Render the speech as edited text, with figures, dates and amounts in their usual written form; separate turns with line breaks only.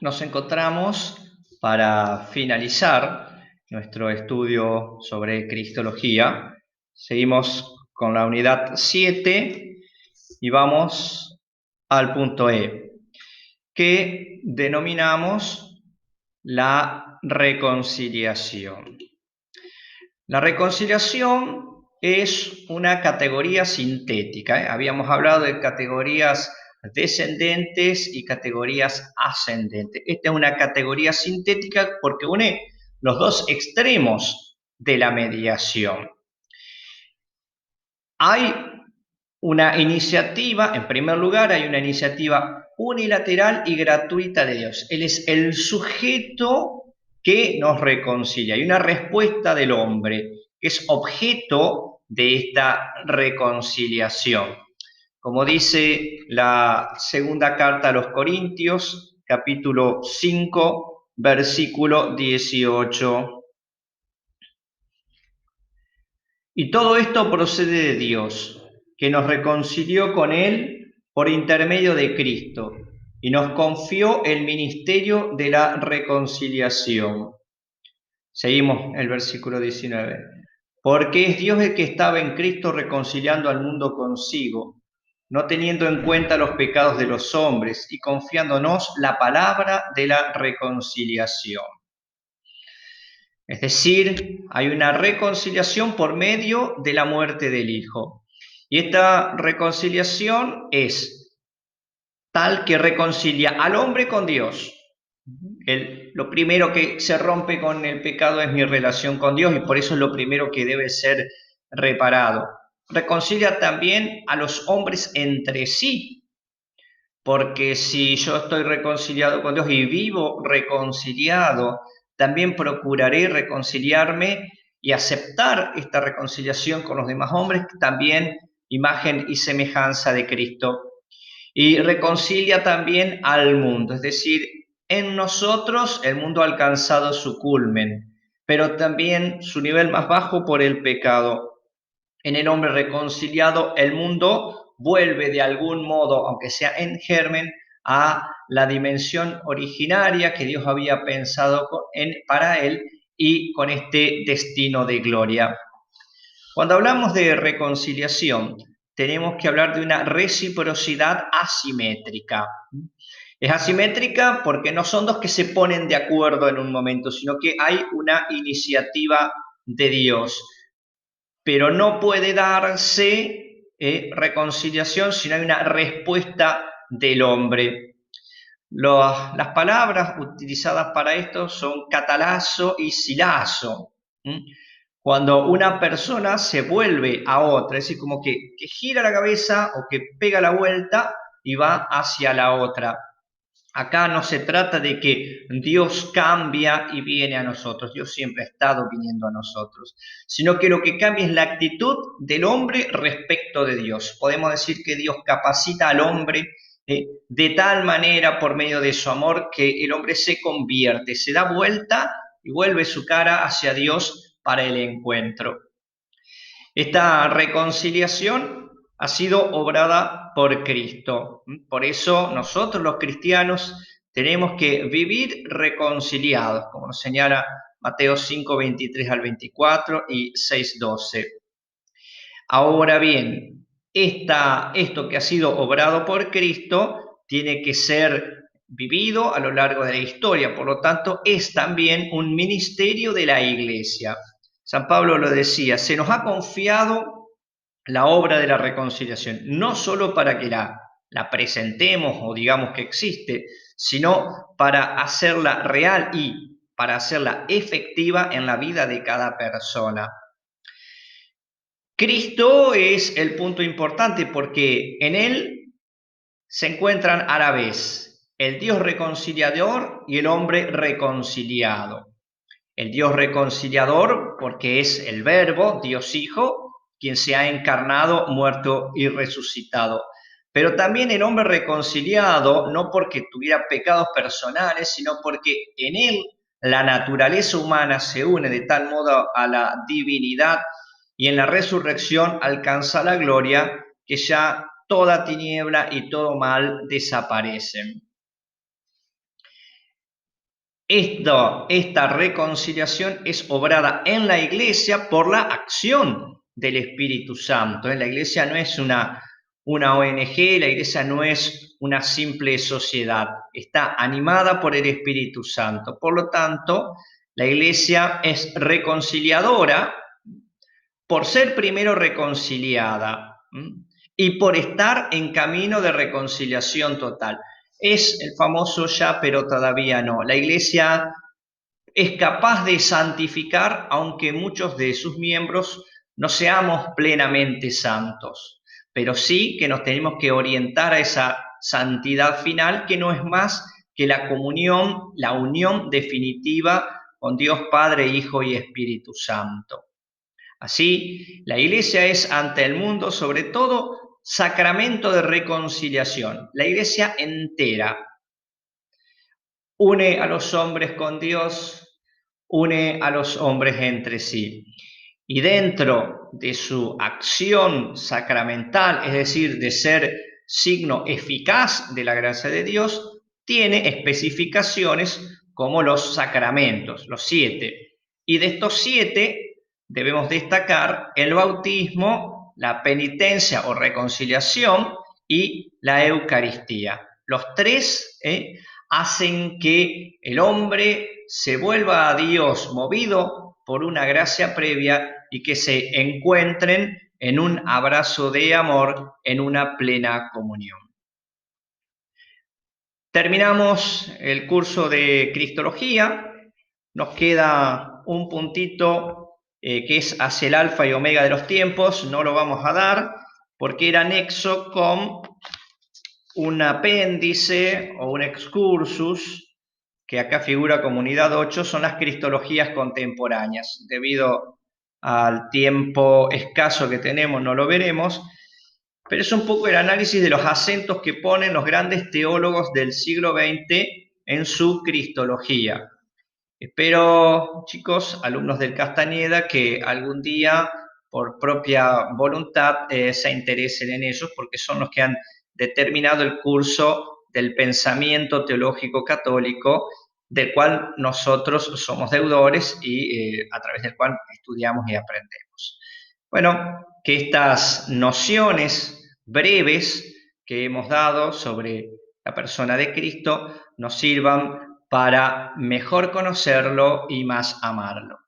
nos encontramos para finalizar nuestro estudio sobre Cristología. Seguimos con la unidad 7 y vamos al punto E, que denominamos la reconciliación. La reconciliación es una categoría sintética, ¿eh? Habíamos hablado de categorías descendentes y categorías ascendentes. Esta es una categoría sintética porque une los dos extremos de la mediación. Hay una iniciativa, en primer lugar, hay una iniciativa unilateral y gratuita de Dios. Él es el sujeto que nos reconcilia. Hay una respuesta del hombre que es objeto de esta reconciliación. Como dice la segunda carta a los Corintios, capítulo 5, versículo 18. Y todo esto procede de Dios, que nos reconcilió con Él por intermedio de Cristo y nos confió el ministerio de la reconciliación. Seguimos el versículo 19. Porque es Dios el que estaba en Cristo reconciliando al mundo consigo, no teniendo en cuenta los pecados de los hombres y confiándonos la palabra de la reconciliación. Es decir, hay una reconciliación por medio de la muerte del Hijo. Y esta reconciliación es tal que reconcilia al hombre con Dios. Lo primero que se rompe con el pecado es mi relación con Dios y por eso es lo primero que debe ser reparado. Reconcilia también a los hombres entre sí, porque si yo estoy reconciliado con Dios y vivo reconciliado, también procuraré reconciliarme y aceptar esta reconciliación con los demás hombres, también imagen y semejanza de Cristo. Y reconcilia también al mundo, es decir, en nosotros el mundo ha alcanzado su culmen, pero también su nivel más bajo por el pecado. En el hombre reconciliado, el mundo vuelve de algún modo, aunque sea en germen, a la dimensión originaria que Dios había pensado para él y con este destino de gloria. Cuando hablamos de reconciliación, tenemos que hablar de una reciprocidad asimétrica. Es asimétrica porque no son dos que se ponen de acuerdo en un momento, sino que hay una iniciativa de Dios. Pero no puede darse reconciliación si no hay una respuesta del hombre. Las palabras utilizadas para esto son catalazo y silazo. Cuando una persona se vuelve a otra, es decir, como que gira la cabeza o que pega la vuelta y va hacia la otra. Acá no se trata de que Dios cambia y viene a nosotros, Dios siempre ha estado viniendo a nosotros, sino que lo que cambia es la actitud del hombre respecto de Dios. Podemos decir que Dios capacita al hombre de tal manera por medio de su amor que el hombre se convierte, se da vuelta y vuelve su cara hacia Dios para el encuentro. Esta reconciliación ha sido obrada por Cristo. Por eso nosotros los cristianos tenemos que vivir reconciliados, como nos señala Mateo 5, 23 al 24 y 6, 12. Ahora bien, esto que ha sido obrado por Cristo tiene que ser vivido a lo largo de la historia, por lo tanto es también un ministerio de la Iglesia. San Pablo lo decía, se nos ha confiado la obra de la reconciliación, no solo para que la presentemos o digamos que existe, sino para hacerla real y para hacerla efectiva en la vida de cada persona. Cristo es el punto importante porque en él se encuentran a la vez el Dios reconciliador y el hombre reconciliado. El Dios reconciliador porque es el Verbo, Dios Hijo, quien se ha encarnado, muerto y resucitado. Pero también el hombre reconciliado, no porque tuviera pecados personales, sino porque en él la naturaleza humana se une de tal modo a la divinidad y en la resurrección alcanza la gloria que ya toda tiniebla y todo mal desaparecen. Esta reconciliación es obrada en la Iglesia por la acción del Espíritu Santo. La Iglesia no es una ONG, la Iglesia no es una simple sociedad, está animada por el Espíritu Santo. Por lo tanto, la Iglesia es reconciliadora por ser primero reconciliada y por estar en camino de reconciliación total. Es el famoso ya, pero todavía no. La Iglesia es capaz de santificar, aunque muchos de sus miembros no seamos plenamente santos, pero sí que nos tenemos que orientar a esa santidad final, que no es más que la comunión, la unión definitiva con Dios Padre, Hijo y Espíritu Santo. Así, la Iglesia es ante el mundo, sobre todo, sacramento de reconciliación. La Iglesia entera une a los hombres con Dios, une a los hombres entre sí. Y dentro de su acción sacramental, es decir, de ser signo eficaz de la gracia de Dios, tiene especificaciones como los sacramentos, los 7. Y de estos 7 debemos destacar el bautismo, la penitencia o reconciliación y la Eucaristía. Los 3 hacen que el hombre se vuelva a Dios movido por una gracia previa y que se encuentren en un abrazo de amor, en una plena comunión. Terminamos el curso de Cristología. Nos queda un puntito que es hacia el alfa y omega de los tiempos. No lo vamos a dar porque era anexo con un apéndice o un excursus, que acá figura como unidad 8, son las cristologías contemporáneas. Debido al tiempo escaso que tenemos, no lo veremos, pero es un poco el análisis de los acentos que ponen los grandes teólogos del siglo XX en su cristología. Espero, chicos, alumnos del Castañeda, que algún día, por propia voluntad, se interesen en ellos, porque son los que han determinado el curso del pensamiento teológico católico, del cual nosotros somos deudores y a través del cual estudiamos y aprendemos. Bueno, que estas nociones breves que hemos dado sobre la persona de Cristo nos sirvan para mejor conocerlo y más amarlo.